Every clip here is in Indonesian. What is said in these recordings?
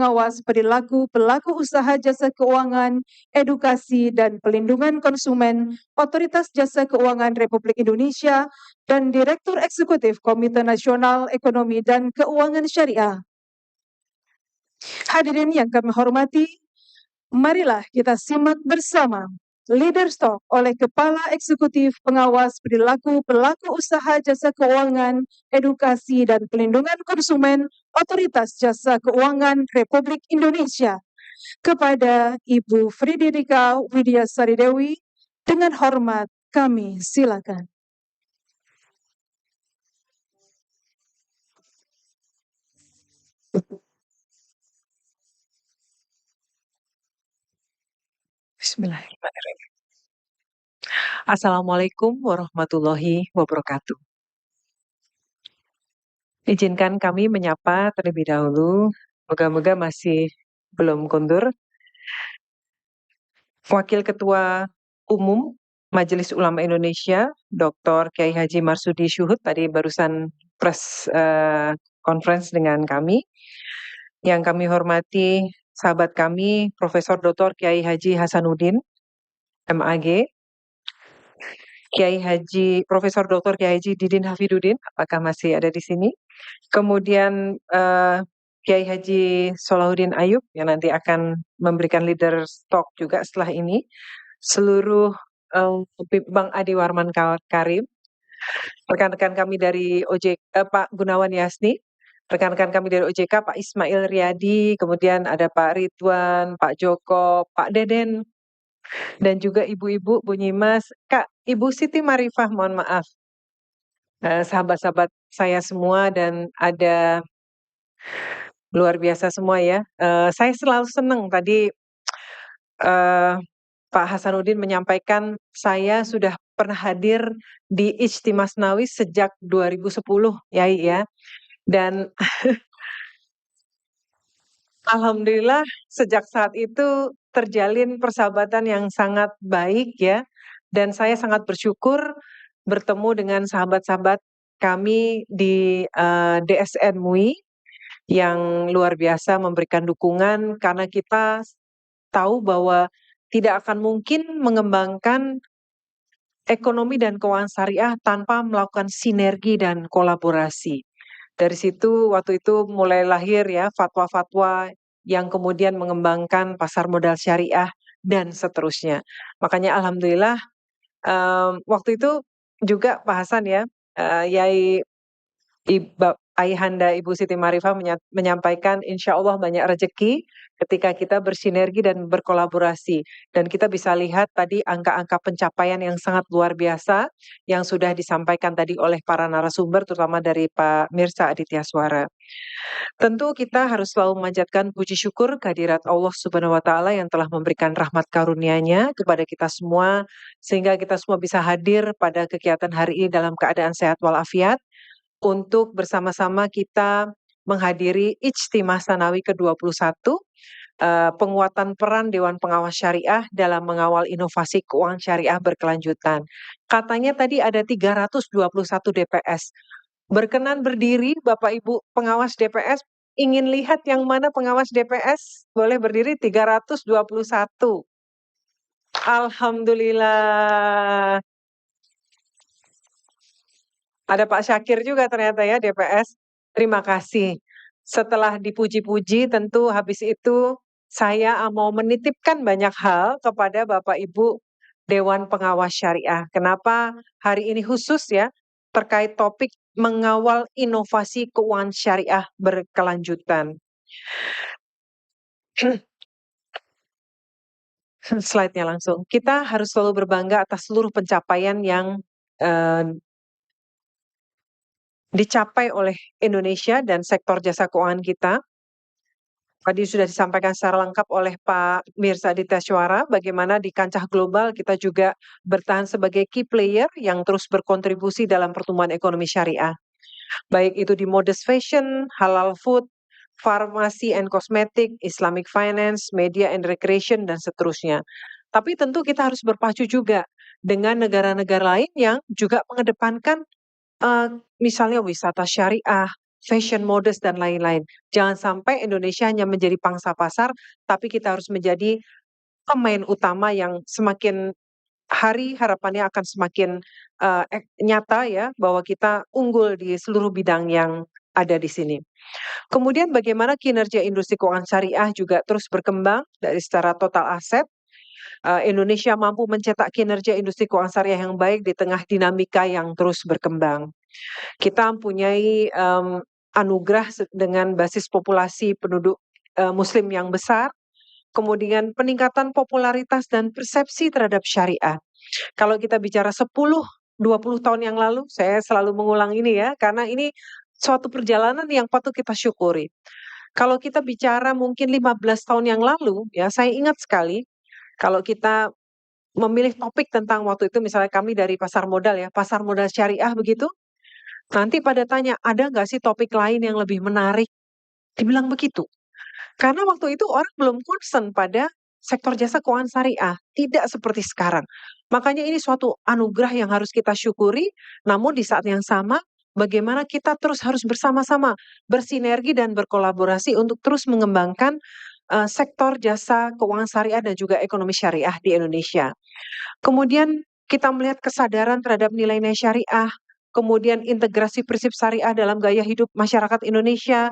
pengawas perilaku pelaku usaha jasa keuangan, edukasi dan pelindungan konsumen, Otoritas Jasa Keuangan Republik Indonesia, dan Direktur Eksekutif Komite Nasional Ekonomi dan Keuangan Syariah. Hadirin yang kami hormati, marilah kita simak bersama Leaders Talk oleh Kepala Eksekutif Pengawas Perilaku Pelaku Usaha Jasa Keuangan, Edukasi dan Pelindungan Konsumen, Otoritas Jasa Keuangan Republik Indonesia. Kepada Ibu Friederika Widya Saridewi, dengan hormat kami silakan. Bismillahirrahmanirrahim. Assalamualaikum warahmatullahi wabarakatuh. Izinkan kami menyapa terlebih dahulu, moga-moga masih belum kundur, Wakil Ketua Umum Majelis Ulama Indonesia, Dr. Kiai Haji Marsudi Syuhud, tadi barusan press conference dengan kami. Yang kami hormati sahabat kami, Profesor Dr. Kiai Haji Hasanuddin, MAG, Profesor Dr. Kiai Haji Didin Hafiduddin, apakah masih ada di sini? Kemudian Kiai Haji Solahuddin Ayub yang nanti akan memberikan leaders talk juga setelah ini. Seluruh Bang Adi Warman Karim, rekan-rekan kami dari OJK, Pak Gunawan Yasni, rekan-rekan kami dari OJK, Pak Ismail Riyadi, kemudian ada Pak Ridwan, Pak Joko, Pak Deden, dan juga ibu-ibu, Bu Nyimas, Kak, Ibu Siti Marifah, mohon maaf. Sahabat-sahabat saya semua dan ada luar biasa semua ya. Saya selalu senang tadi Pak Hasanuddin menyampaikan saya sudah pernah hadir di Ijtima Asnawi sejak 2010 ya. Dan alhamdulillah sejak saat itu terjalin persahabatan yang sangat baik ya. Dan saya sangat bersyukur bertemu dengan sahabat-sahabat kami di DSN MUI yang luar biasa memberikan dukungan karena kita tahu bahwa tidak akan mungkin mengembangkan ekonomi dan keuangan syariah tanpa melakukan sinergi dan kolaborasi. Dari situ waktu itu mulai lahir ya fatwa-fatwa yang kemudian mengembangkan pasar modal syariah dan seterusnya. Makanya alhamdulillah waktu itu juga Pak Hasan ya, Yai Ayahanda Ibu Siti Marifah menyampaikan insya Allah banyak rezeki ketika kita bersinergi dan berkolaborasi. Dan kita bisa lihat tadi angka-angka pencapaian yang sangat luar biasa yang sudah disampaikan tadi oleh para narasumber terutama dari Pak Mirsa Aditya Suara. Tentu kita harus selalu memanjatkan puji syukur kehadirat Allah Subhanahu wa taala yang telah memberikan rahmat karunia-Nya kepada kita semua sehingga kita semua bisa hadir pada kegiatan hari ini dalam keadaan sehat walafiat untuk bersama-sama kita menghadiri Ijtima Sanawi ke-21, penguatan peran Dewan Pengawas Syariah dalam mengawal inovasi keuangan syariah berkelanjutan. Katanya tadi ada 321 DPS. Berkenan berdiri Bapak Ibu pengawas DPS, ingin lihat yang mana pengawas DPS? Boleh berdiri 321. Alhamdulillah. Ada Pak Syakir juga ternyata ya DPS. Terima kasih. Setelah dipuji-puji tentu habis itu saya mau menitipkan banyak hal kepada Bapak Ibu Dewan Pengawas Syariah. Kenapa hari ini khusus ya terkait topik mengawal inovasi keuangan syariah berkelanjutan. Slide-nya langsung. Kita harus selalu berbangga atas seluruh pencapaian yang dicapai oleh Indonesia dan sektor jasa keuangan kita. Tadi sudah disampaikan secara lengkap oleh Pak Mirsa Aditya Suara, bagaimana di kancah global kita juga bertahan sebagai key player yang terus berkontribusi dalam pertumbuhan ekonomi syariah. Baik itu di modest fashion, halal food, farmasi and cosmetic, Islamic finance, media and recreation, dan seterusnya. Tapi tentu kita harus berpacu juga dengan negara-negara lain yang juga mengedepankan misalnya wisata syariah, fashion modest dan lain-lain. Jangan sampai Indonesia hanya menjadi pangsa pasar, tapi kita harus menjadi pemain utama yang semakin hari harapannya akan semakin nyata ya, bahwa kita unggul di seluruh bidang yang ada di sini. Kemudian bagaimana kinerja industri keuangan syariah juga terus berkembang dari secara total aset. Indonesia mampu mencetak kinerja industri keuangan syariah yang baik di tengah dinamika yang terus berkembang. Kita mempunyai anugerah dengan basis populasi penduduk Muslim yang besar, kemudian peningkatan popularitas dan persepsi terhadap syariah. Kalau kita bicara 10-20 tahun yang lalu, saya selalu mengulang ini ya, karena ini suatu perjalanan yang patut kita syukuri. Kalau kita bicara mungkin 15 tahun yang lalu, ya saya ingat sekali, kalau kita memilih topik tentang waktu itu, misalnya kami dari pasar modal ya, pasar modal syariah begitu, nanti pada tanya, ada nggak sih topik lain yang lebih menarik? Dibilang begitu. Karena waktu itu orang belum concern pada sektor jasa keuangan syariah, tidak seperti sekarang. Makanya ini suatu anugerah yang harus kita syukuri, namun di saat yang sama bagaimana kita terus harus bersama-sama bersinergi dan berkolaborasi untuk terus mengembangkan sektor jasa keuangan syariah dan juga ekonomi syariah di Indonesia. Kemudian kita melihat kesadaran terhadap nilai-nilai syariah, kemudian integrasi prinsip syariah dalam gaya hidup masyarakat Indonesia,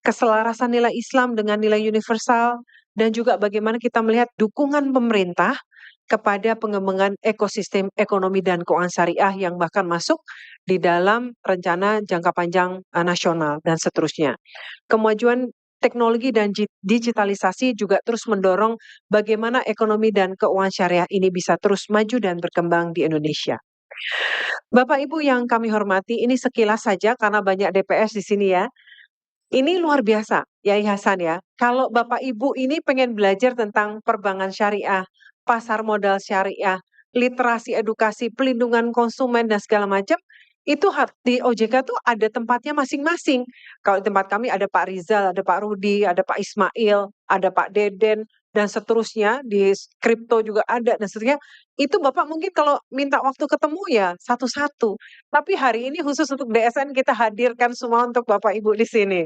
keselarasan nilai Islam dengan nilai universal, dan juga bagaimana kita melihat dukungan pemerintah kepada pengembangan ekosistem ekonomi dan keuangan syariah yang bahkan masuk di dalam rencana jangka panjang nasional dan seterusnya. Kemajuan teknologi dan digitalisasi juga terus mendorong bagaimana ekonomi dan keuangan syariah ini bisa terus maju dan berkembang di Indonesia. Bapak Ibu yang kami hormati, ini sekilas saja karena banyak DPS di sini ya. Ini luar biasa, Yai Hasan ya. Kalau Bapak Ibu ini pengen belajar tentang perbankan syariah, pasar modal syariah, literasi edukasi, pelindungan konsumen dan segala macam, itu di OJK tuh ada tempatnya masing-masing. Kalau di tempat kami ada Pak Rizal, ada Pak Rudi, ada Pak Ismail, ada Pak Deden, dan seterusnya, di kripto juga ada, dan seterusnya. Itu Bapak mungkin kalau minta waktu ketemu ya satu-satu. Tapi hari ini khusus untuk DSN kita hadirkan semua untuk Bapak Ibu di sini.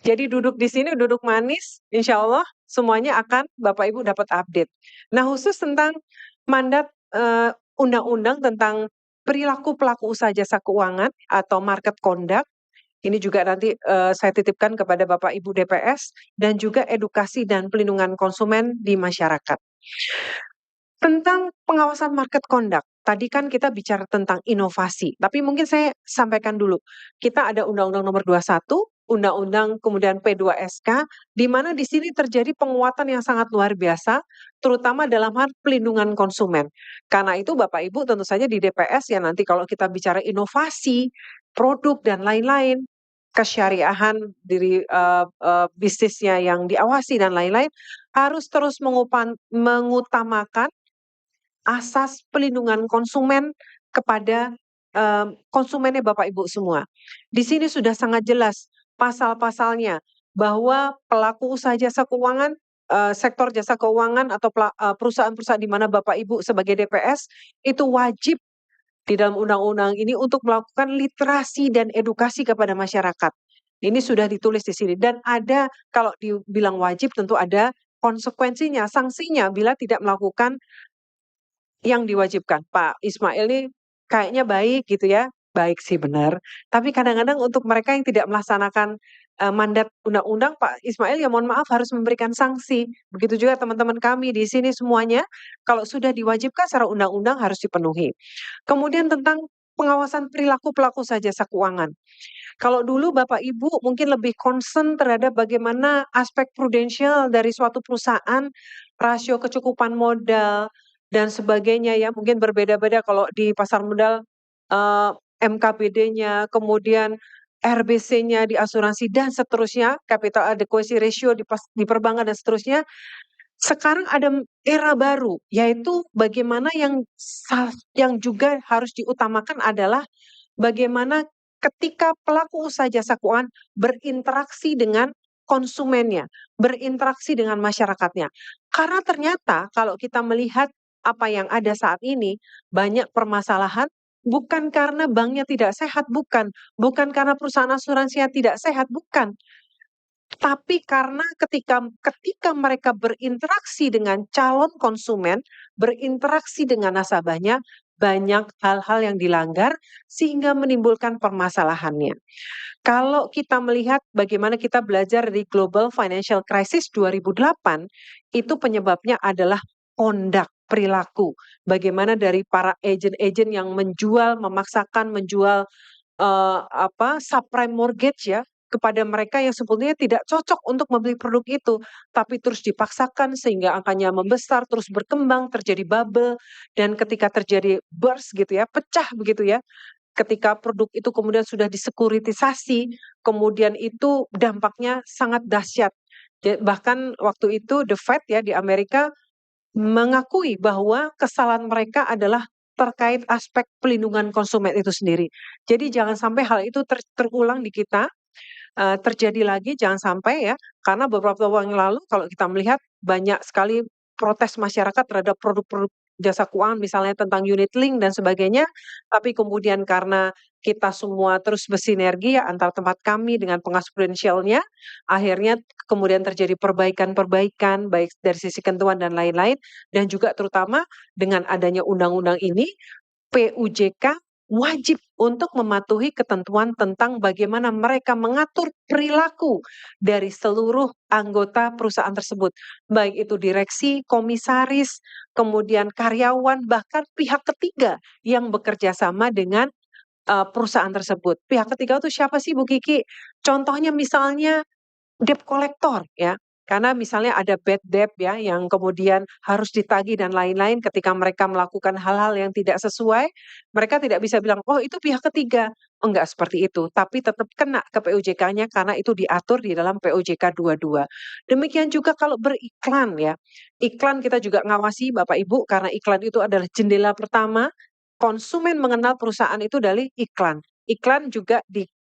Jadi duduk di sini, duduk manis, insya Allah semuanya akan Bapak Ibu dapat update. Nah khusus tentang mandat undang-undang tentang perilaku pelaku usaha jasa keuangan atau market conduct, ini juga nanti saya titipkan kepada Bapak Ibu DPS, dan juga edukasi dan pelindungan konsumen di masyarakat. Tentang pengawasan market conduct, tadi kan kita bicara tentang inovasi, tapi mungkin saya sampaikan dulu. Kita ada Undang-Undang Nomor 21, Undang-Undang kemudian P2SK, di mana di sini terjadi penguatan yang sangat luar biasa, terutama dalam hal pelindungan konsumen. Karena itu Bapak Ibu tentu saja di DPS ya nanti kalau kita bicara inovasi, produk dan lain-lain, kesyariahan diri bisnisnya yang diawasi dan lain-lain, harus terus mengutamakan asas pelindungan konsumen kepada konsumennya Bapak Ibu semua. Di sini sudah sangat jelas pasal-pasalnya bahwa pelaku usaha jasa keuangan, sektor jasa keuangan atau perusahaan-perusahaan di mana Bapak Ibu sebagai DPS itu wajib di dalam undang-undang ini untuk melakukan literasi dan edukasi kepada masyarakat. Ini sudah ditulis di sini dan ada kalau dibilang wajib tentu ada konsekuensinya, sanksinya bila tidak melakukan yang diwajibkan. Pak Ismail ini kayaknya baik gitu ya, baik sih benar, tapi kadang-kadang untuk mereka yang tidak melaksanakan mandat undang-undang, Pak Ismail ya mohon maaf harus memberikan sanksi. Begitu juga teman-teman kami di sini semuanya, kalau sudah diwajibkan secara undang-undang harus dipenuhi. Kemudian tentang pengawasan perilaku pelaku usaha jasa keuangan. Kalau dulu Bapak Ibu mungkin lebih concern terhadap bagaimana aspek prudensial dari suatu perusahaan, rasio kecukupan modal, dan sebagainya ya, mungkin berbeda-beda kalau di pasar modal, MKBD-nya, kemudian RBC-nya di asuransi dan seterusnya, capital adequacy ratio di perbankan dan seterusnya. Sekarang ada era baru, yaitu bagaimana yang juga harus diutamakan adalah bagaimana ketika pelaku usaha jasa keuangan berinteraksi dengan konsumennya, berinteraksi dengan masyarakatnya. Karena ternyata kalau kita melihat apa yang ada saat ini, banyak permasalahan Bukan karena banknya tidak sehat, bukan. Bukan karena perusahaan asuransinya tidak sehat, bukan. Tapi karena ketika mereka berinteraksi dengan calon konsumen, berinteraksi dengan nasabahnya, banyak hal-hal yang dilanggar sehingga menimbulkan permasalahannya. Kalau kita melihat bagaimana kita belajar dari Global Financial Crisis 2008, itu penyebabnya adalah conduct, perilaku. Bagaimana dari para agen-agen yang memaksakan menjual subprime mortgage ya, kepada mereka yang sebetulnya tidak cocok untuk membeli produk itu, tapi terus dipaksakan sehingga angkanya membesar, terus berkembang, terjadi bubble, dan ketika terjadi burst gitu ya, pecah begitu ya, ketika produk itu kemudian sudah disekuritisasi, kemudian itu dampaknya sangat dahsyat. Bahkan waktu itu The Fed ya di Amerika mengakui bahwa kesalahan mereka adalah terkait aspek pelindungan konsumen itu sendiri. Jadi jangan sampai hal itu terulang di kita, terjadi lagi, jangan sampai ya, karena beberapa waktu yang lalu kalau kita melihat banyak sekali protes masyarakat terhadap produk-produk jasa keuangan misalnya tentang unit link dan sebagainya, tapi kemudian karena kita semua terus bersinergi ya antar tempat kami dengan pengawas prudensialnya, akhirnya kemudian terjadi perbaikan-perbaikan baik dari sisi ketentuan dan lain-lain, dan juga terutama dengan adanya undang-undang ini, PUJK wajib untuk mematuhi ketentuan tentang bagaimana mereka mengatur perilaku dari seluruh anggota perusahaan tersebut, baik itu direksi, komisaris, kemudian karyawan, bahkan pihak ketiga yang bekerja sama dengan perusahaan tersebut. Pihak ketiga itu siapa sih Bu Kiki? Contohnya misalnya debt collector ya, karena misalnya ada bad debt ya yang kemudian harus ditagih dan lain-lain ketika mereka melakukan hal-hal yang tidak sesuai, mereka tidak bisa bilang, "Oh itu pihak ketiga." Enggak seperti itu, tapi tetap kena ke PUJK-nya karena itu diatur di dalam PUJK 22. Demikian juga kalau beriklan ya, iklan kita juga ngawasi Bapak Ibu karena iklan itu adalah jendela pertama, konsumen mengenal perusahaan itu dari iklan. Iklan juga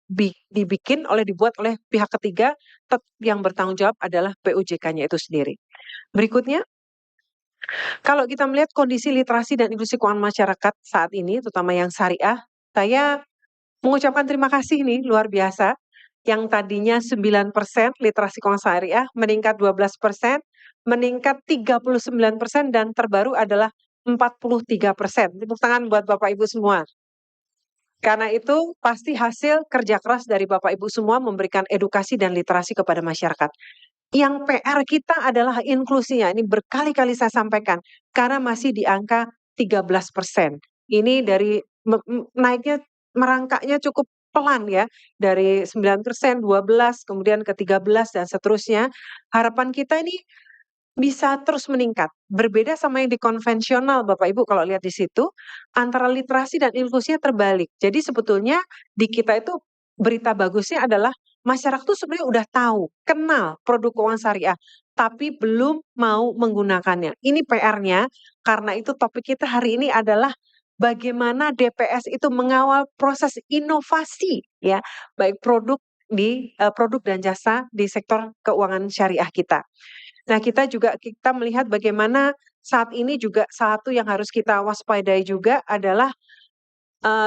dibuat oleh pihak ketiga, yang bertanggung jawab adalah PUJK-nya itu sendiri. Berikutnya, kalau kita melihat kondisi literasi dan industri keuangan masyarakat saat ini, terutama yang syariah, saya mengucapkan terima kasih nih luar biasa. Yang tadinya 9% literasi keuangan syariah meningkat 12%, meningkat 39% dan terbaru adalah 43%. Tepuk tangan buat Bapak Ibu semua. Karena itu pasti hasil kerja keras dari Bapak Ibu semua memberikan edukasi dan literasi kepada masyarakat. Yang PR kita adalah inklusinya, ini berkali-kali saya sampaikan, karena masih di angka 13%. Ini dari naiknya, merangkaknya cukup pelan ya, dari 9%, 12, kemudian ke 13 dan seterusnya. Harapan kita ini bisa terus meningkat. Berbeda sama yang di konvensional Bapak Ibu kalau lihat di situ, antara literasi dan inklusinya terbalik. Jadi sebetulnya di kita itu berita bagusnya adalah masyarakat tuh sebenarnya udah tahu, kenal produk keuangan syariah, tapi belum mau menggunakannya. Ini PR-nya, karena itu topik kita hari ini adalah bagaimana DPS itu mengawal proses inovasi ya, baik produk dan jasa di sektor keuangan syariah kita. Nah, kita melihat bagaimana saat ini juga satu yang harus kita waspadai juga adalah,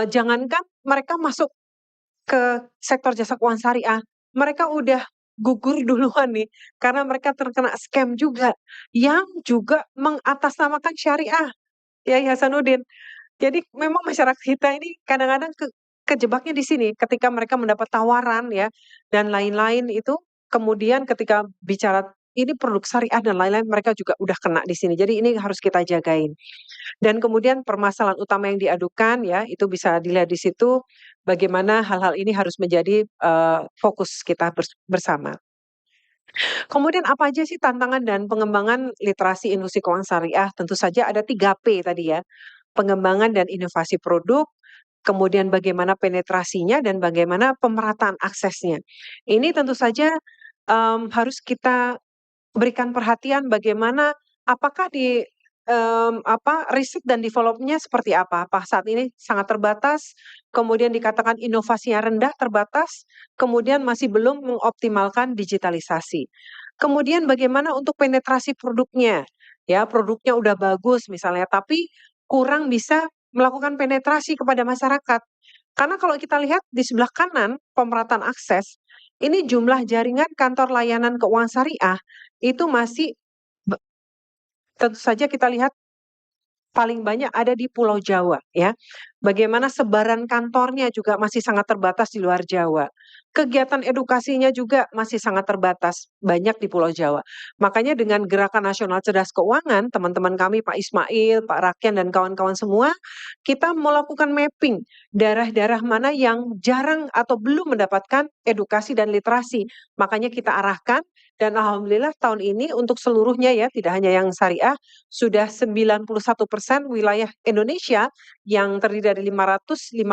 jangankan mereka masuk ke sektor jasa keuangan syariah, mereka udah gugur duluan nih, karena mereka terkena scam juga, yang juga mengatasnamakan syariah, Yai Hasanuddin. Jadi memang masyarakat kita ini kadang-kadang kejebaknya di sini, ketika mereka mendapat tawaran ya, dan lain-lain itu, kemudian ketika bicara ini produk syariah dan lain-lain, mereka juga udah kena di sini. Jadi ini harus kita jagain. Dan kemudian permasalahan utama yang diadukan ya, itu bisa dilihat di situ, bagaimana hal-hal ini harus menjadi, fokus kita bersama. Kemudian apa aja sih tantangan dan pengembangan literasi industri keuangan syariah? Tentu saja ada 3P tadi ya, pengembangan dan inovasi produk, kemudian bagaimana penetrasinya dan bagaimana pemerataan aksesnya. Ini tentu saja, harus kita berikan perhatian bagaimana apakah riset dan development-nya seperti apa? Apa saat ini sangat terbatas, kemudian dikatakan inovasinya rendah, terbatas, kemudian masih belum mengoptimalkan digitalisasi. Kemudian bagaimana untuk penetrasi produknya? Ya, produknya udah bagus misalnya, tapi kurang bisa melakukan penetrasi kepada masyarakat. Karena kalau kita lihat di sebelah kanan pemerataan akses, ini jumlah jaringan kantor layanan keuangan syariah itu masih tentu saja kita lihat paling banyak ada di Pulau Jawa ya. Bagaimana sebaran kantornya juga masih sangat terbatas di luar Jawa. Kegiatan edukasinya juga masih sangat terbatas, banyak di Pulau Jawa. Makanya dengan Gerakan Nasional Cerdas Keuangan, teman-teman kami Pak Ismail, Pak Rakian dan kawan-kawan semua, kita melakukan mapping daerah-daerah mana yang jarang atau belum mendapatkan edukasi dan literasi. Makanya kita arahkan dan alhamdulillah tahun ini untuk seluruhnya ya, tidak hanya yang syariah, sudah 91% wilayah Indonesia yang terdiri dari 552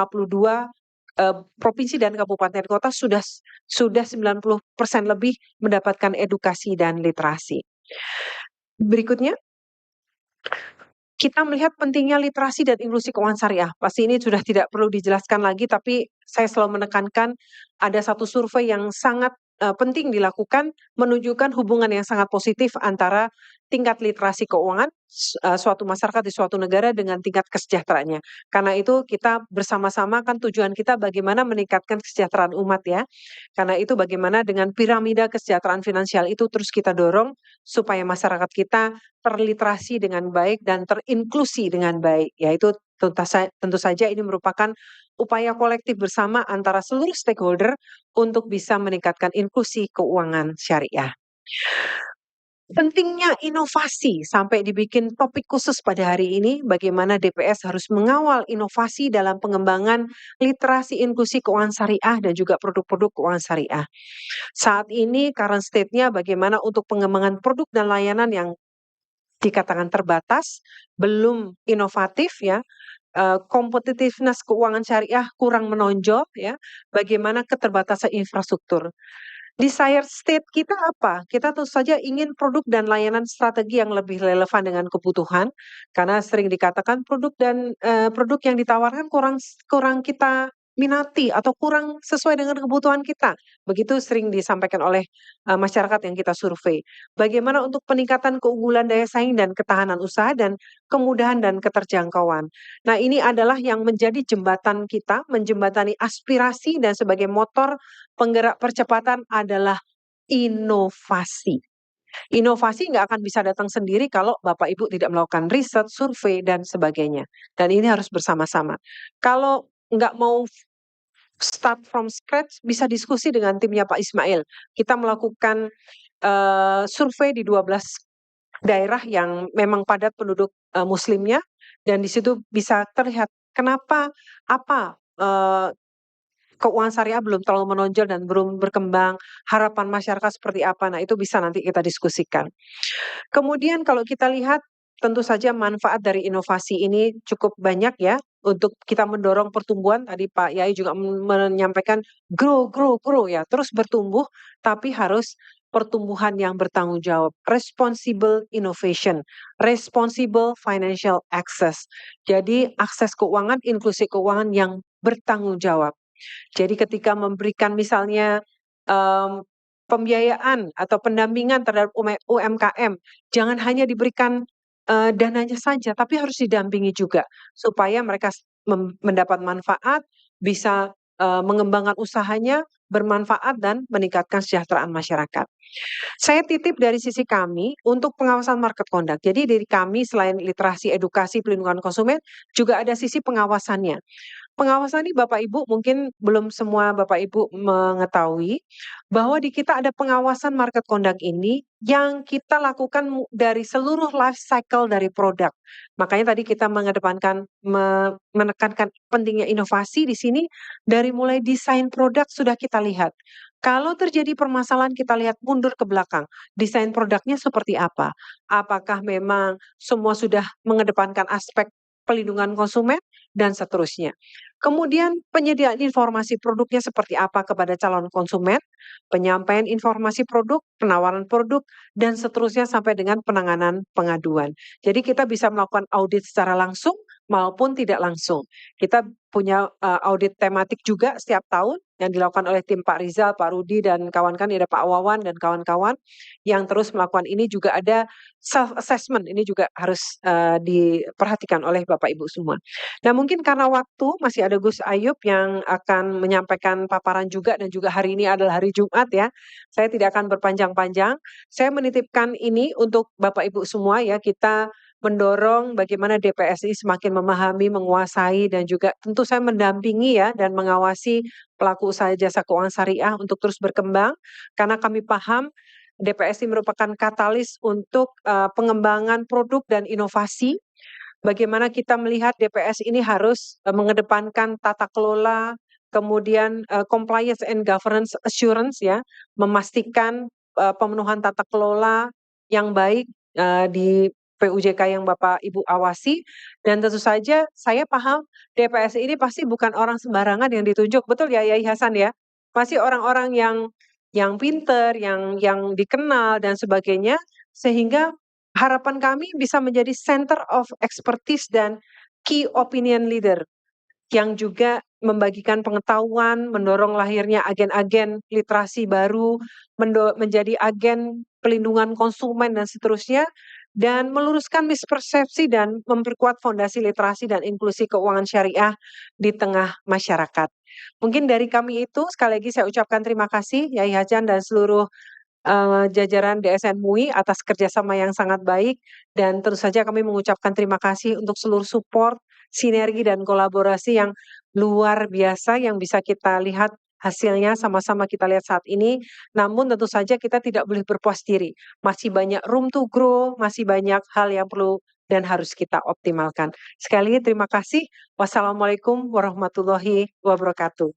provinsi dan kabupaten kota sudah 90% lebih mendapatkan edukasi dan literasi. Berikutnya, kita melihat pentingnya literasi dan inklusi keuangan syariah. Pasti ini sudah tidak perlu dijelaskan lagi, tapi saya selalu menekankan ada satu survei yang sangat penting dilakukan, menunjukkan hubungan yang sangat positif antara tingkat literasi keuangan suatu masyarakat di suatu negara dengan tingkat kesejahteraannya. Karena itu kita bersama-sama kan tujuan kita bagaimana meningkatkan kesejahteraan umat ya. Karena itu bagaimana dengan piramida kesejahteraan finansial itu terus kita dorong supaya masyarakat kita terliterasi dengan baik dan terinklusi dengan baik. Yaitu tentu saja ini merupakan upaya kolektif bersama antara seluruh stakeholder untuk bisa meningkatkan inklusi keuangan syariah. Pentingnya inovasi sampai dibikin topik khusus pada hari ini, bagaimana DPS harus mengawal inovasi dalam pengembangan literasi inklusi keuangan syariah dan juga produk-produk keuangan syariah. Saat ini current state-nya bagaimana untuk pengembangan produk dan layanan yang dikatakan terbatas, belum inovatif ya, competitiveness keuangan syariah kurang menonjol ya, bagaimana keterbatasan infrastruktur. Desired state kita apa? Kita tentu saja ingin produk dan layanan strategi yang lebih relevan dengan kebutuhan, karena sering dikatakan produk yang ditawarkan kurang kita minati atau kurang sesuai dengan kebutuhan kita. Begitu sering disampaikan oleh masyarakat yang kita survei. Bagaimana untuk peningkatan keunggulan daya saing dan ketahanan usaha dan kemudahan dan keterjangkauan. Nah, ini adalah yang menjadi jembatan kita, menjembatani aspirasi dan sebagai motor penggerak percepatan adalah inovasi. Inovasi nggak akan bisa datang sendiri kalau Bapak Ibu tidak melakukan riset, survei, dan sebagainya. Dan ini harus bersama-sama. Kalau nggak mau start from scratch, bisa diskusi dengan timnya Pak Ismail. Kita melakukan survei di 12 daerah yang memang padat penduduk muslimnya, dan di situ bisa terlihat kenapa, apa keuangan syariah belum terlalu menonjol dan belum berkembang, harapan masyarakat seperti apa, nah itu bisa nanti kita diskusikan. Kemudian kalau kita lihat, tentu saja manfaat dari inovasi ini cukup banyak ya, untuk kita mendorong pertumbuhan, tadi Pak Yai juga menyampaikan grow ya, terus bertumbuh, tapi harus pertumbuhan yang bertanggung jawab, responsible innovation, responsible financial access. Jadi akses keuangan, inklusi keuangan yang bertanggung jawab. Jadi ketika memberikan misalnya pembiayaan atau pendampingan terhadap UMKM, jangan hanya diberikan dananya saja, tapi harus didampingi juga supaya mereka mendapat manfaat, bisa mengembangkan usahanya, bermanfaat dan meningkatkan kesejahteraan masyarakat. Saya titip dari sisi kami untuk pengawasan market conduct. Jadi dari kami selain literasi, edukasi, pelindungan konsumen, juga ada sisi pengawasannya. Pengawasan ini Bapak Ibu mungkin belum semua Bapak Ibu mengetahui bahwa di kita ada pengawasan market conduct ini yang kita lakukan dari seluruh life cycle dari produk. Makanya tadi kita mengedepankan menekankan pentingnya inovasi di sini dari mulai desain produk sudah kita lihat. Kalau terjadi permasalahan kita lihat mundur ke belakang, desain produknya seperti apa? Apakah memang semua sudah mengedepankan aspek pelindungan konsumen dan seterusnya. Kemudian penyediaan informasi produknya seperti apa kepada calon konsumen, penyampaian informasi produk, penawaran produk, dan seterusnya sampai dengan penanganan pengaduan. Jadi kita bisa melakukan audit secara langsung maupun tidak langsung. Kita punya audit tematik juga setiap tahun yang dilakukan oleh tim Pak Rizal, Pak Rudi, dan kawan-kawan, ada Pak Wawan dan kawan-kawan yang terus melakukan ini. Juga ada self-assessment, ini juga harus diperhatikan oleh Bapak Ibu semua. Nah, mungkin karena waktu masih ada Gus Ayub yang akan menyampaikan paparan juga, dan juga hari ini adalah hari Jumat ya. Saya tidak akan berpanjang-panjang. Saya menitipkan ini untuk Bapak Ibu semua ya, kita mendorong bagaimana DPSI semakin memahami, menguasai, dan juga tentu saya mendampingi ya dan mengawasi pelaku usaha jasa keuangan syariah untuk terus berkembang, karena kami paham DPSI merupakan katalis untuk pengembangan produk dan inovasi. Bagaimana kita melihat DPS ini harus mengedepankan tata kelola, kemudian compliance and governance assurance ya, memastikan pemenuhan tata kelola yang baik di PUJK yang Bapak Ibu awasi. Dan tentu saja saya paham DPS ini pasti bukan orang sembarangan yang ditunjuk, betul ya Yai Hasan ya? Pasti orang-orang yang pinter, yang dikenal dan sebagainya, sehingga harapan kami bisa menjadi center of expertise dan key opinion leader yang juga membagikan pengetahuan, mendorong lahirnya agen-agen literasi baru, menjadi agen pelindungan konsumen dan seterusnya, dan meluruskan mispersepsi dan memperkuat fondasi literasi dan inklusi keuangan syariah di tengah masyarakat. Mungkin dari kami itu, sekali lagi saya ucapkan terima kasih Yai Hajan dan seluruh jajaran DSN MUI atas kerjasama yang sangat baik, dan tentu saja kami mengucapkan terima kasih untuk seluruh support, sinergi, dan kolaborasi yang luar biasa yang bisa kita lihat hasilnya sama-sama kita lihat saat ini. Namun tentu saja kita tidak boleh berpuas diri. Masih banyak room to grow, masih banyak hal yang perlu dan harus kita optimalkan. Sekali lagi terima kasih. Wassalamualaikum warahmatullahi wabarakatuh.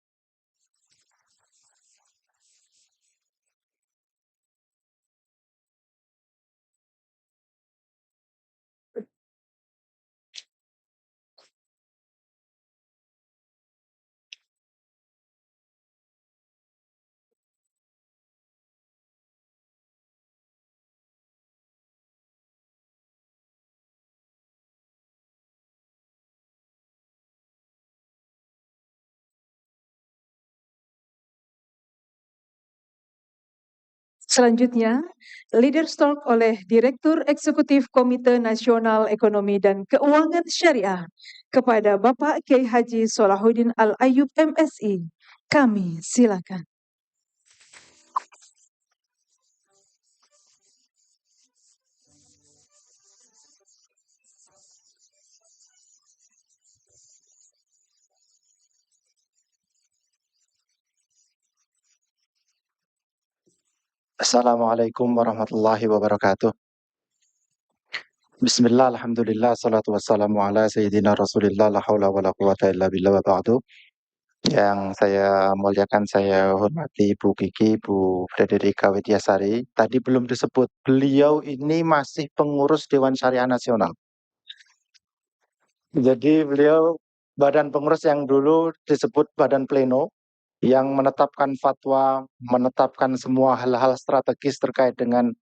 Selanjutnya, Leaders Talk oleh Direktur Eksekutif Komite Nasional Ekonomi dan Keuangan Syariah kepada Bapak Kiai Haji Solahuddin Al-Ayyub MSI. Kami silakan. Assalamualaikum warahmatullahi wabarakatuh. Bismillah, alhamdulillah, salatu wassalamu ala sayyidina rasulillah, la hawla wa la quwata illa billah wa ba'du. Yang saya muliakan, saya hormati Ibu Kiki, Ibu Frederika Widyasari. Tadi belum disebut, beliau ini masih pengurus Dewan Syariah Nasional. Jadi beliau badan pengurus yang dulu disebut Badan Pleno, yang menetapkan fatwa, menetapkan semua hal-hal strategis terkait dengan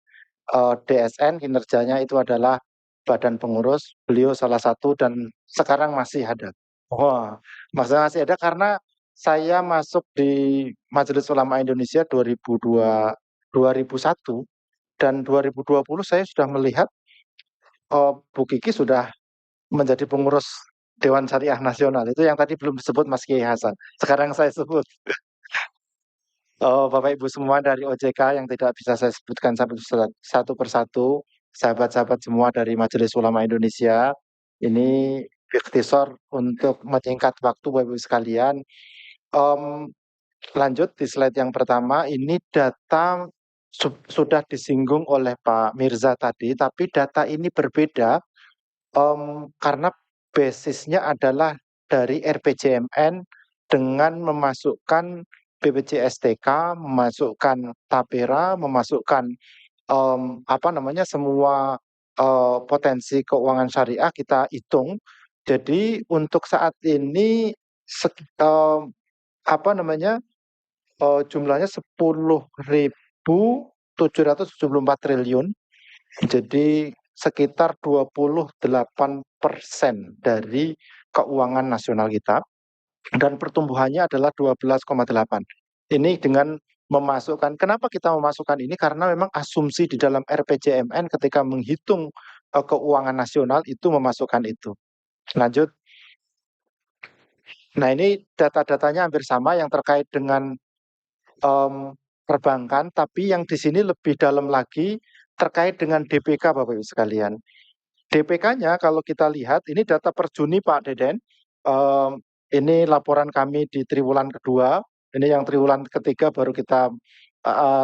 DSN, kinerjanya itu adalah badan pengurus. Beliau salah satu dan sekarang masih ada. Wah, masih ada karena saya masuk di Majelis Ulama Indonesia 2001 dan 2020 saya sudah melihat Bu Kiki sudah menjadi pengurus Dewan Syariah Nasional. Itu yang tadi belum disebut Mas Kiai Hasan. Sekarang saya sebut. Bapak Ibu semua dari OJK yang tidak bisa saya sebutkan satu persatu, sahabat-sahabat semua dari Majelis Ulama Indonesia, ini ikhtisar untuk menyingkat waktu Bapak Ibu sekalian. Lanjut di slide yang pertama, ini data sudah disinggung oleh Pak Mirza tadi, tapi data ini berbeda karena basisnya adalah dari RPJMN dengan memasukkan BPJS/TK, memasukkan Tapera, memasukkan semua potensi keuangan syariah kita hitung. Jadi untuk saat ini jumlahnya 10.774 triliun. Jadi sekitar 28% dari keuangan nasional kita. dan pertumbuhannya adalah 12,8. Ini dengan memasukkan, kenapa kita memasukkan ini? Karena memang asumsi di dalam RPJMN ketika menghitung keuangan nasional itu memasukkan itu. Lanjut. Nah, ini data-datanya hampir sama yang terkait dengan perbankan, tapi yang di sini lebih dalam lagi terkait dengan DPK, Bapak Ibu sekalian. DPK-nya kalau kita lihat, ini data per Juni Pak Deden, ini laporan kami di triwulan kedua, ini yang triwulan ketiga baru kita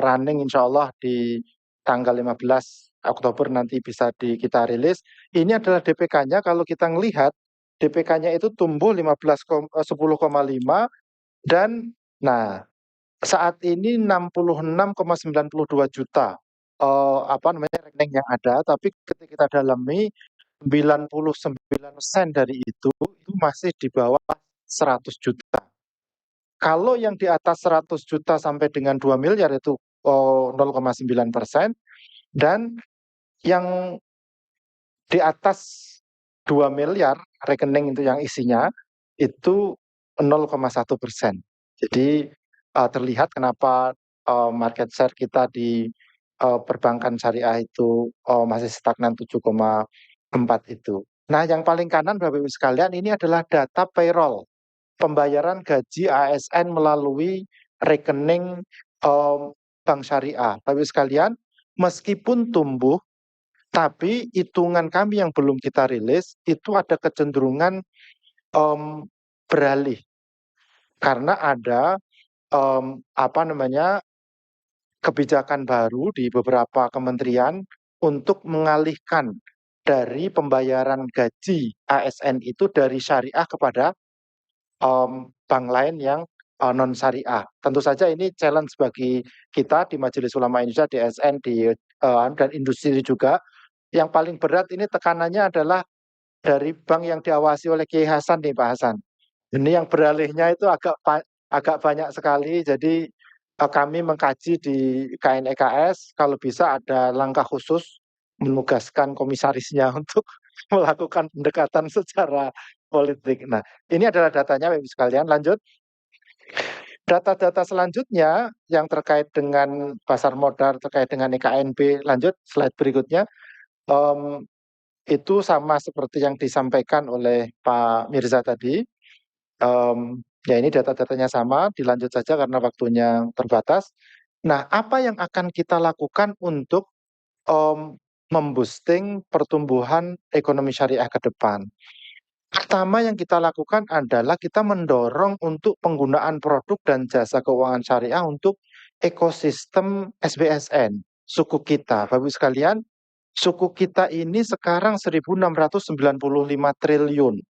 running insya Allah di tanggal 15 Oktober nanti bisa kita rilis. Ini adalah DPK-nya, kalau kita melihat DPK-nya itu tumbuh 10,5 dan nah saat ini 66,92 juta rekening yang ada, tapi ketika kita dalami 99% dari itu masih di bawah 100 juta. Kalau yang di atas 100 juta sampai dengan 2 miliar itu 0,9%, dan yang di atas 2 miliar rekening itu yang isinya itu 0,1%. Jadi terlihat kenapa market share kita di perbankan syariah itu masih stagnan 7,4 itu. Nah, yang paling kanan Bapak Ibu sekalian ini adalah data payroll, pembayaran gaji ASN melalui rekening bank syariah. Bapak Ibu sekalian, meskipun tumbuh, tapi hitungan kami yang belum kita rilis itu ada kecenderungan beralih karena ada kebijakan baru di beberapa kementerian untuk mengalihkan dari pembayaran gaji ASN itu dari syariah kepada bank lain yang non syariah. Tentu saja ini challenge bagi kita di Majelis Ulama Indonesia, DSN, dan industri juga. Yang paling berat ini tekanannya adalah dari bank yang diawasi oleh Kiai Hasan nih Pak Hasan. Ini yang beralihnya itu agak banyak sekali. Jadi kami mengkaji di KNEKS kalau bisa ada langkah khusus menugaskan komisarisnya untuk melakukan pendekatan secara politik. Nah, ini adalah datanya Bapak Ibu sekalian. Lanjut. Data-data selanjutnya yang terkait dengan pasar modal, terkait dengan EKNB, lanjut slide berikutnya. Itu sama seperti yang disampaikan oleh Pak Mirza tadi. Ya ini data-datanya sama, dilanjut saja karena waktunya terbatas. Nah, apa yang akan kita lakukan untuk memboosting pertumbuhan ekonomi syariah ke depan? Pertama yang kita lakukan adalah kita mendorong untuk penggunaan produk dan jasa keuangan syariah untuk ekosistem SBSN, suku kita. Bapak Ibu sekalian, suku kita ini sekarang 1.695 triliun.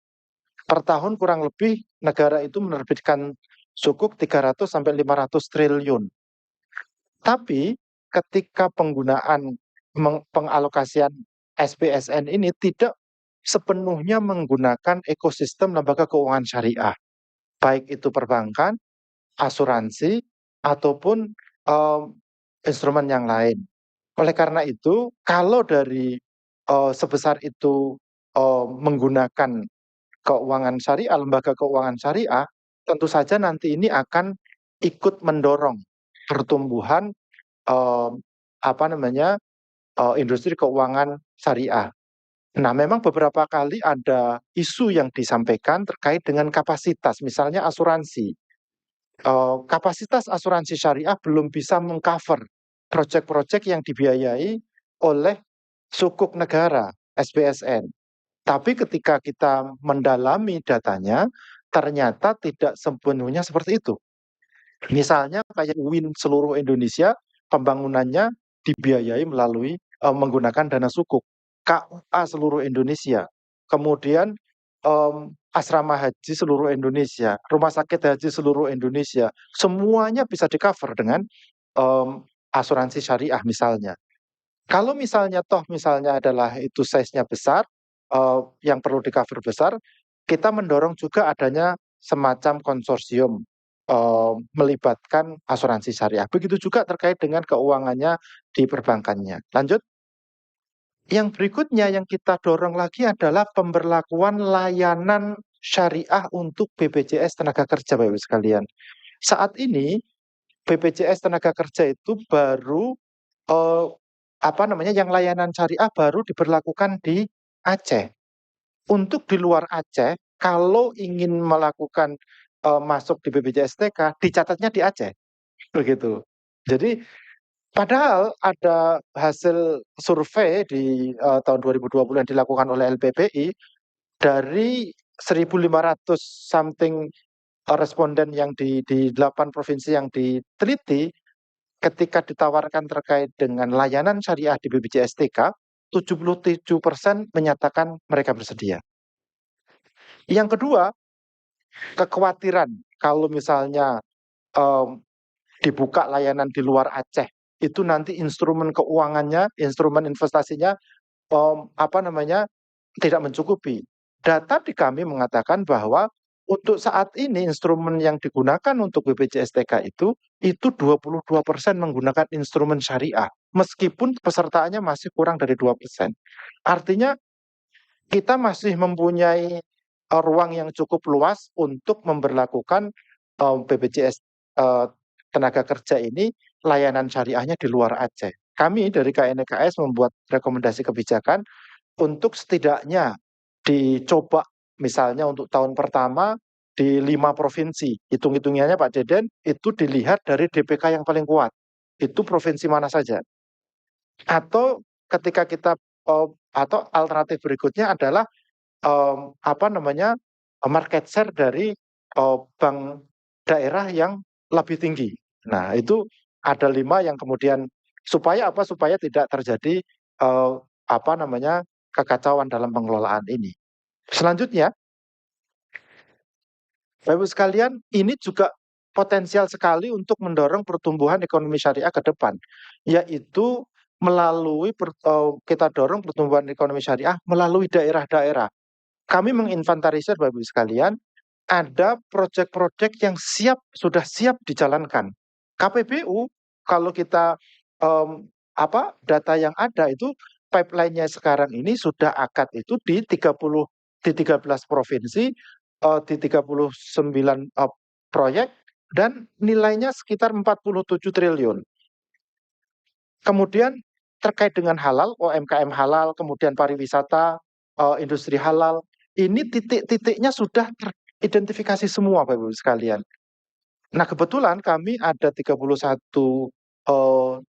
Per tahun kurang lebih negara itu menerbitkan sukuk 300 sampai 500 triliun. Tapi ketika penggunaan pengalokasian SBSN ini tidak sepenuhnya menggunakan ekosistem lembaga keuangan syariah, baik itu perbankan, asuransi, ataupun instrumen yang lain. Oleh karena itu, kalau dari sebesar itu menggunakan keuangan syariah, lembaga keuangan syariah, tentu saja nanti ini akan ikut mendorong pertumbuhan industri keuangan syariah. Nah, memang beberapa kali ada isu yang disampaikan terkait dengan kapasitas, misalnya asuransi. Kapasitas asuransi syariah belum bisa mengcover proyek-proyek yang dibiayai oleh sukuk negara, SBSN. Tapi ketika kita mendalami datanya, ternyata tidak sepenuhnya seperti itu. Misalnya kayak UIN seluruh Indonesia, pembangunannya dibiayai melalui menggunakan dana sukuk. KUA seluruh Indonesia, kemudian asrama haji seluruh Indonesia, rumah sakit haji seluruh Indonesia, semuanya bisa di-cover dengan asuransi syariah misalnya. Kalau misalnya adalah itu size-nya besar, yang perlu di-cover besar, kita mendorong juga adanya semacam konsorsium melibatkan asuransi syariah. Begitu juga terkait dengan keuangannya di perbankannya. Lanjut. Yang berikutnya yang kita dorong lagi adalah pemberlakuan layanan syariah untuk BPJS tenaga kerja, Bapak Ibu sekalian. Saat ini BPJS tenaga kerja itu baru eh, yang layanan syariah baru diberlakukan di Aceh. Untuk di luar Aceh, kalau ingin melakukan masuk di BPJS TK, dicatatnya di Aceh, begitu. Jadi padahal ada hasil survei di tahun 2020 yang dilakukan oleh LPPI dari 1.500 something responden yang di 8 provinsi yang diteliti, ketika ditawarkan terkait dengan layanan syariah di BPJS TK, 77% menyatakan mereka bersedia. Yang kedua, kekhawatiran kalau misalnya em, dibuka layanan di luar Aceh, itu nanti instrumen keuangannya, instrumen investasinya tidak mencukupi. Data di kami mengatakan bahwa untuk saat ini instrumen yang digunakan untuk BPJS TK itu 22% menggunakan instrumen syariah, meskipun pesertaannya masih kurang dari 2%. Artinya kita masih mempunyai ruang yang cukup luas untuk memberlakukan BPJS tenaga kerja ini layanan syariahnya di luar Aceh. Kami dari KNKS membuat rekomendasi kebijakan untuk setidaknya dicoba, misalnya untuk tahun pertama di 5 provinsi. Hitung-hitungannya Pak Deden, itu dilihat dari DPK yang paling kuat. Itu provinsi mana saja. Atau ketika kita atau alternatif berikutnya adalah market share dari bank daerah yang lebih tinggi. Nah, itu ada 5 yang kemudian supaya tidak terjadi kekacauan dalam pengelolaan ini. Selanjutnya, Bapak Ibu sekalian, ini juga potensial sekali untuk mendorong pertumbuhan ekonomi syariah ke depan, yaitu melalui kita dorong pertumbuhan ekonomi syariah melalui daerah-daerah. Kami menginventarisir Bapak Ibu sekalian, ada proyek-proyek yang sudah siap dijalankan. KPBU, kalau kita data yang ada itu pipeline-nya sekarang ini sudah akad itu di 13 provinsi, di 39 proyek, dan nilainya sekitar 47 triliun. Kemudian terkait dengan halal, UMKM halal, kemudian pariwisata, industri halal, ini titik-titiknya sudah teridentifikasi semua Bapak Ibu sekalian. Nah, kebetulan kami ada 31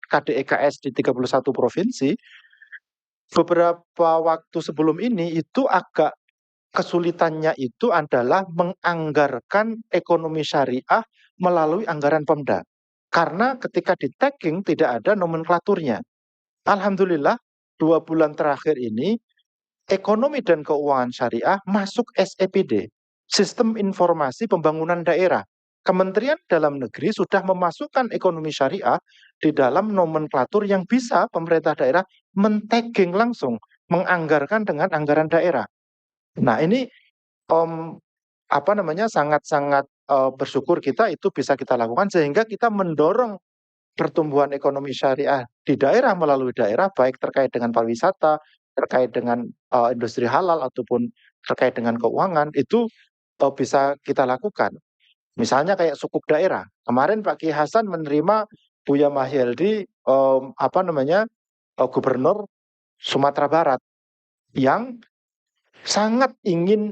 KDEKS di 31 provinsi. Beberapa waktu sebelum ini itu agak kesulitannya itu adalah menganggarkan ekonomi syariah melalui anggaran Pemda. Karena ketika di tagging tidak ada nomenklaturnya. Alhamdulillah 2 bulan terakhir ini ekonomi dan keuangan syariah masuk SEPD, Sistem Informasi Pembangunan Daerah. Kementerian Dalam Negeri sudah memasukkan ekonomi syariah di dalam nomenklatur yang bisa pemerintah daerah men-tagging langsung, menganggarkan dengan anggaran daerah. Nah, ini sangat-sangat bersyukur kita itu bisa kita lakukan sehingga kita mendorong pertumbuhan ekonomi syariah di daerah melalui daerah, baik terkait dengan pariwisata, terkait dengan industri halal ataupun terkait dengan keuangan, itu bisa kita lakukan. Misalnya kayak sukuk daerah. Kemarin Pak Ki Hasan menerima Buya Mahyeldi Gubernur Sumatera Barat yang sangat ingin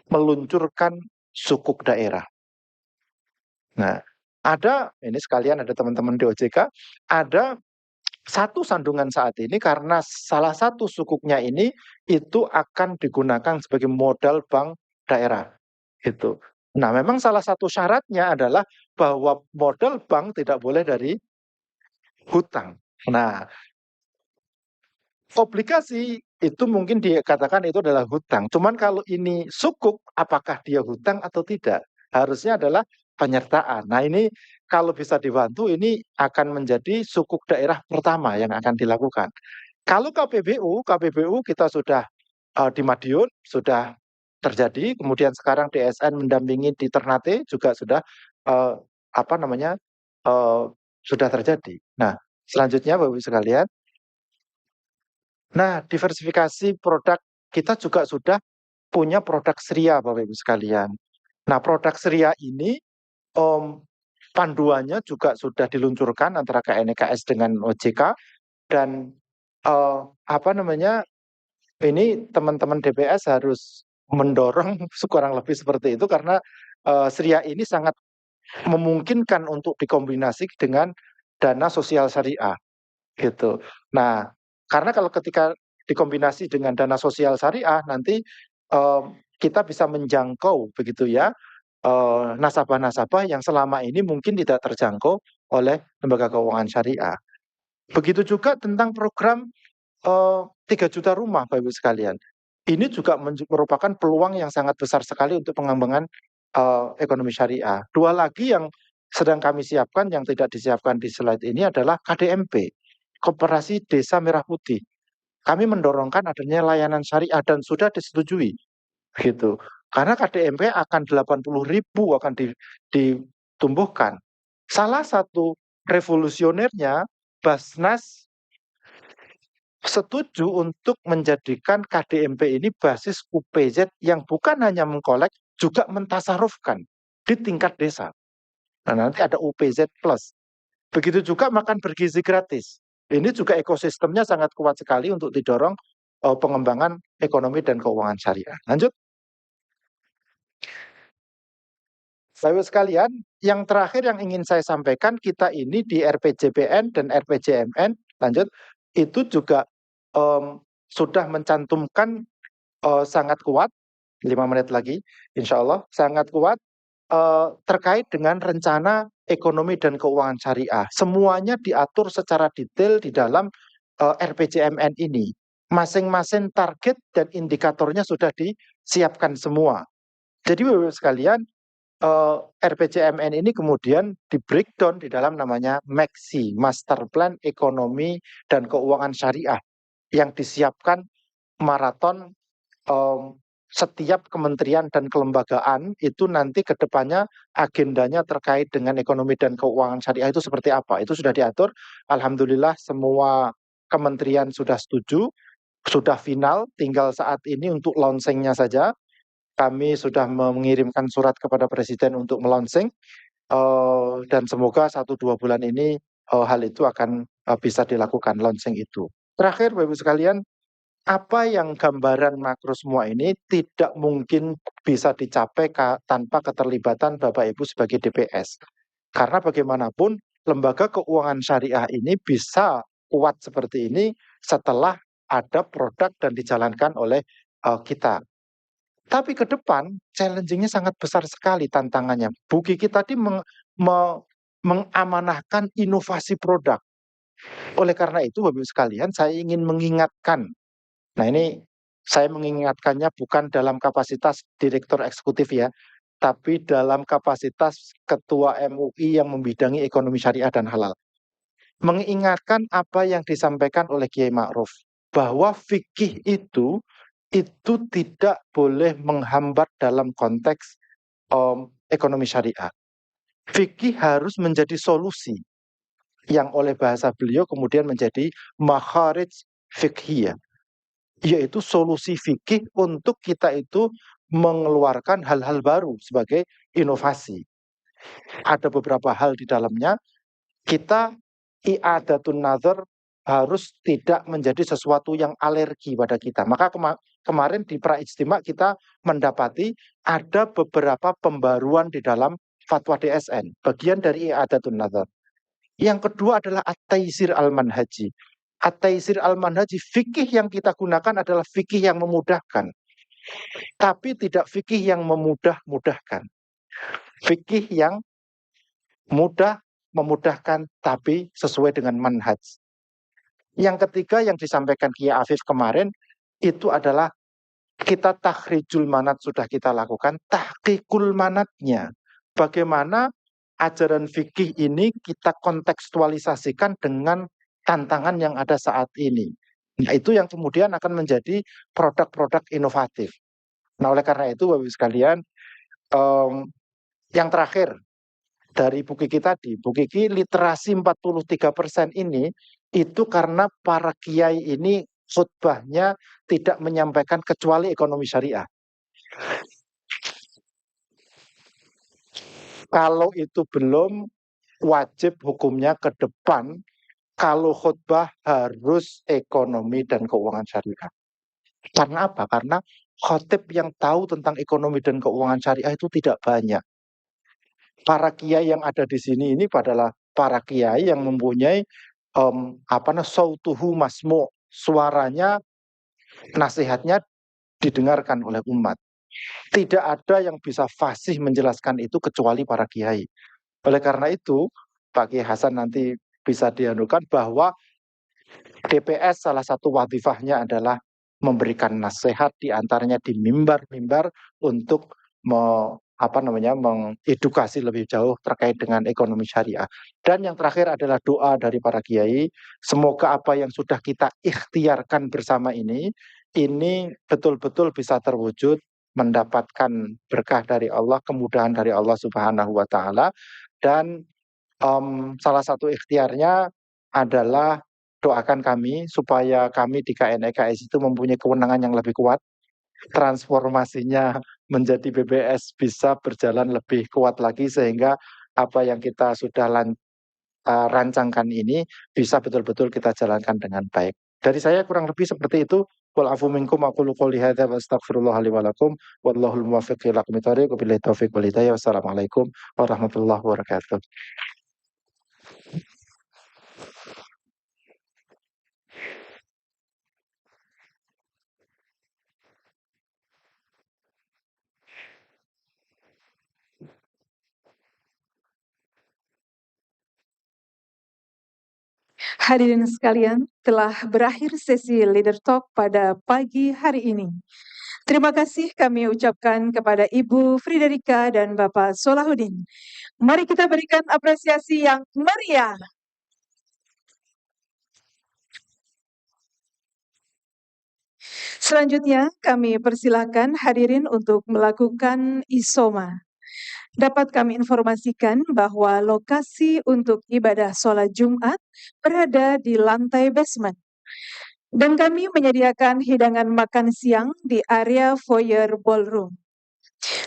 meluncurkan sukuk daerah. Nah, ini sekalian ada teman-teman di OJK, ada satu sandungan saat ini karena salah satu sukuknya ini itu akan digunakan sebagai modal bank daerah. Gitu. Nah, memang salah satu syaratnya adalah bahwa modal bank tidak boleh dari hutang. Nah, obligasi itu mungkin dikatakan itu adalah hutang. Cuman kalau ini sukuk, apakah dia hutang atau tidak? Harusnya adalah penyertaan. Nah, ini kalau bisa dibantu, ini akan menjadi sukuk daerah pertama yang akan dilakukan. Kalau KPBU kita sudah di Madiun, sudah terjadi, kemudian sekarang DSN mendampingi di Ternate juga sudah sudah terjadi. Nah, selanjutnya Bapak Ibu sekalian, nah diversifikasi produk kita juga sudah punya produk Syria, Bapak Ibu sekalian. Nah, produk Syria ini panduannya juga sudah diluncurkan antara KNEKS dengan OJK, dan apa namanya, ini teman-teman DPS harus mendorong kurang lebih seperti itu, karena Syria ini sangat memungkinkan untuk dikombinasi dengan dana sosial syariah gitu. Nah, karena kalau ketika dikombinasi dengan dana sosial syariah, nanti kita bisa menjangkau begitu ya nasabah-nasabah yang selama ini mungkin tidak terjangkau oleh lembaga keuangan syariah. Begitu juga tentang program 3 juta rumah, Bapak Ibu sekalian. Ini juga merupakan peluang yang sangat besar sekali untuk pengembangan ekonomi syariah. Dua lagi yang sedang kami siapkan yang tidak disiapkan di slide ini adalah KDMP, Koperasi Desa Merah Putih. Kami mendorongkan adanya layanan syariah dan sudah disetujui gitu. Karena KDMP akan 80.000 akan ditumbuhkan. Salah satu revolusionernya, Basnas setuju untuk menjadikan KDMP ini basis UPZ yang bukan hanya mengkolek, juga mentasarufkan di tingkat desa. Nah, nanti ada UPZ plus. Begitu juga makan bergizi gratis. Ini juga ekosistemnya sangat kuat sekali untuk didorong pengembangan ekonomi dan keuangan syariah. Lanjut. Bapak sekalian, yang terakhir yang ingin saya sampaikan, kita ini di RPJPN dan RPJMN, lanjut, itu juga sudah mencantumkan sangat kuat, 5 menit lagi, insya Allah, sangat kuat terkait dengan rencana ekonomi dan keuangan syariah. Semuanya diatur secara detail di dalam RPJMN ini. Masing-masing target dan indikatornya sudah disiapkan semua. Jadi Bapak sekalian, RPJMN ini kemudian di breakdown di dalam namanya MAXI, Master Plan Ekonomi dan Keuangan Syariah, yang disiapkan maraton setiap kementerian dan kelembagaan itu nanti ke depannya agendanya terkait dengan ekonomi dan keuangan syariah itu seperti apa. Itu sudah diatur. Alhamdulillah semua kementerian sudah setuju, sudah final, tinggal saat ini untuk launchingnya saja. Kami sudah mengirimkan surat kepada Presiden untuk melaunching, dan semoga 1-2 bulan ini hal itu akan bisa dilakukan launching itu. Terakhir Bapak Ibu sekalian, apa yang gambaran makro semua ini tidak mungkin bisa dicapai tanpa keterlibatan Bapak Ibu sebagai DPS. Karena bagaimanapun lembaga keuangan syariah ini bisa kuat seperti ini setelah ada produk dan dijalankan oleh kita. Tapi ke depan challenging-nya sangat besar sekali tantangannya. Bu Kiki tadi mengamanahkan inovasi produk. Oleh karena itu Bapak Ibu sekalian, saya ingin mengingatkan. Nah, ini saya mengingatkannya bukan dalam kapasitas direktur eksekutif ya, tapi dalam kapasitas ketua MUI yang membidangi ekonomi syariah dan halal. Mengingatkan apa yang disampaikan oleh Kiai Ma'ruf, bahwa fikih itu tidak boleh menghambat dalam konteks ekonomi syariah. Fikih harus menjadi solusi yang oleh bahasa beliau kemudian menjadi makharij fiqhiyah, yaitu solusi fikih untuk kita itu mengeluarkan hal-hal baru sebagai inovasi. Ada beberapa hal di dalamnya, kita i'adatun nazar harus tidak menjadi sesuatu yang alergi pada kita. Maka kemarin di Praijtima kita mendapati ada beberapa pembaruan di dalam fatwa DSN, bagian dari i'adatun nazar. Yang kedua adalah at-taisir al-manhaji. At-taisir al-manhaji, fikih yang kita gunakan adalah fikih yang memudahkan, tapi tidak fikih yang memudahkan. Fikih yang mudah, memudahkan, tapi sesuai dengan manhaj. Yang ketiga yang disampaikan Kiai Afif kemarin, itu adalah kita takhrijul manat sudah kita lakukan, tahqiqul manatnya. Bagaimana ajaran fikih ini kita kontekstualisasikan dengan tantangan yang ada saat ini. Nah, itu yang kemudian akan menjadi produk-produk inovatif. Nah, oleh karena itu Bapak Ibu sekalian, yang terakhir dari Bu Kiki tadi, Bu Kiki literasi 43% ini itu karena para kiai ini khutbahnya tidak menyampaikan kecuali ekonomi syariah. Kalau itu belum, wajib hukumnya ke depan kalau khutbah harus ekonomi dan keuangan syariah. Karena apa? Karena khotib yang tahu tentang ekonomi dan keuangan syariah itu tidak banyak. Para kiai yang ada di sini ini adalah para kiai yang mempunyai sautuhu masmu, suaranya, nasihatnya didengarkan oleh umat. Tidak ada yang bisa fasih menjelaskan itu kecuali para kiai. Oleh karena itu, Pak Kiai Hasan nanti bisa dianukan bahwa DPS salah satu wadifahnya adalah memberikan nasihat, diantaranya di mimbar-mimbar untuk mengedukasi lebih jauh terkait dengan ekonomi syariah. Dan yang terakhir adalah doa dari para kiai. Semoga apa yang sudah kita ikhtiarkan bersama ini betul-betul bisa terwujud, mendapatkan berkah dari Allah, kemudahan dari Allah Subhanahu wa Ta'ala. Dan salah satu ikhtiarnya adalah doakan kami supaya kami di KNEKS itu mempunyai kewenangan yang lebih kuat, transformasinya menjadi BBS bisa berjalan lebih kuat lagi, sehingga apa yang kita sudah rancangkan ini bisa betul-betul kita jalankan dengan baik. Dari saya kurang lebih seperti itu. Wal afu minkum aqulu qouli hadza wa astaghfirullah li wa lakum wallahul muwaffiq ila aqwamit thoriq wabillahi taufiq wal hidayah. Wassalamualaikum warahmatullahi wabarakatuh. Hadirin sekalian, telah berakhir sesi Leader Talk pada pagi hari ini. Terima kasih kami ucapkan kepada Ibu Friderika dan Bapak Solahuddin. Mari kita berikan apresiasi yang meriah. Selanjutnya, kami persilahkan hadirin untuk melakukan isoma. Dapat kami informasikan bahwa lokasi untuk ibadah sholat Jumat berada di lantai basement. Dan kami menyediakan hidangan makan siang di area foyer ballroom.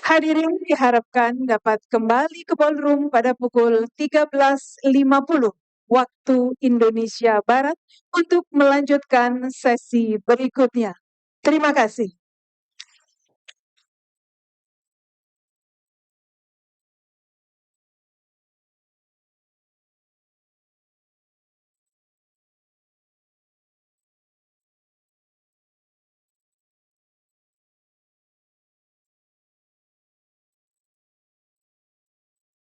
Hadirin diharapkan dapat kembali ke ballroom pada pukul 13.50 waktu Indonesia Barat untuk melanjutkan sesi berikutnya. Terima kasih.